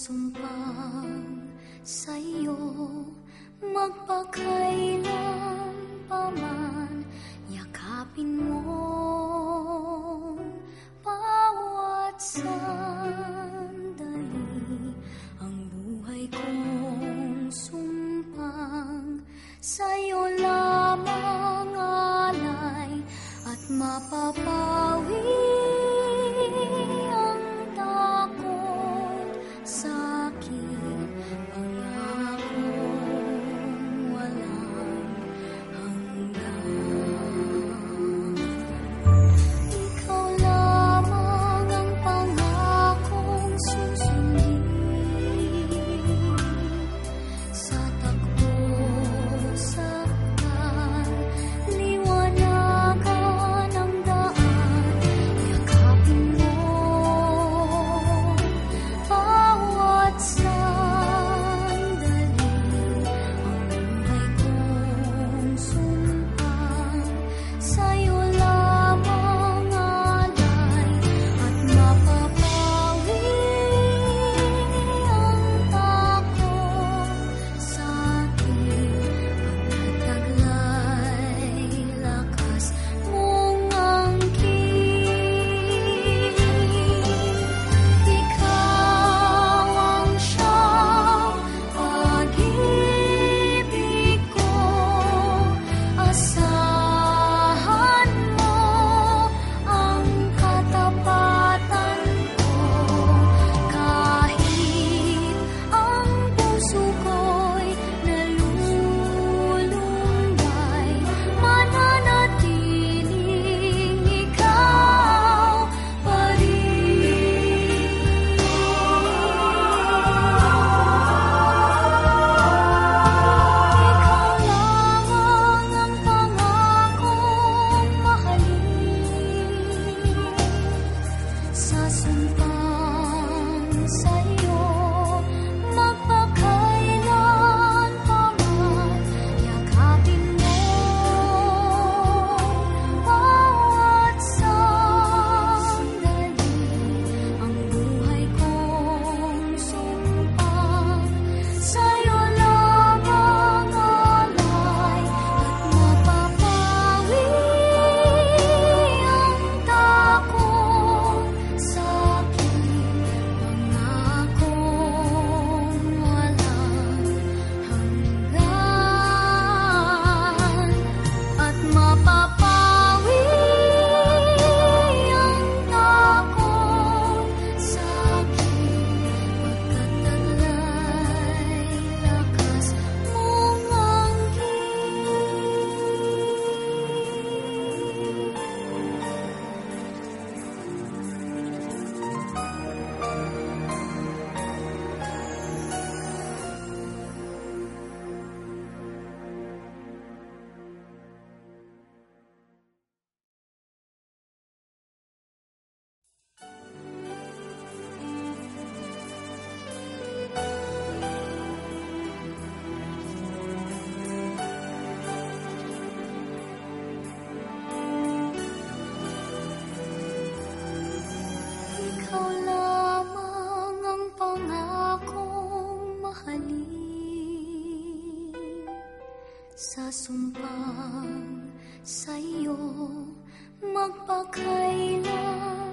sumpang sa'yo, magpakailan pa man, yakapin mo bawat sandali. Ang buhay kong sumpang sa'yo lamang alay, at mapapawi ang takot sa'kin, pangakong walang hanggan. Ikaw lamang ang pangakong susundin sa takbo, saktan, liwanagan ang daan. Yakapin mo bawat sandali. Ang buhay kong sumpang sa'yo lamang alay, at mapapawi ang takot sa'kin, pagkataglay lakas mong angkin. Ikaw ang siyang pag-ibig ko, asahan mo ang katapatan ko. Kahit ang puso ko'y nalulunday, mananatiling ikaw pa rin. Ikaw lamang ang pangakong mahalin, sa sumpang sa'yo, magpakailan pa man, yakapin mo bawat sandali. Ang buhay kong sumpang sa'yo lamang alay, at mapapawi ang takot sa'kin, pangakong walang hanggan. At mapapawi ang takot sa'kin, pagkataglay lakas mong ikaw lamang ang pangakong mahalin, sa sumpang sa'yo, magpakailan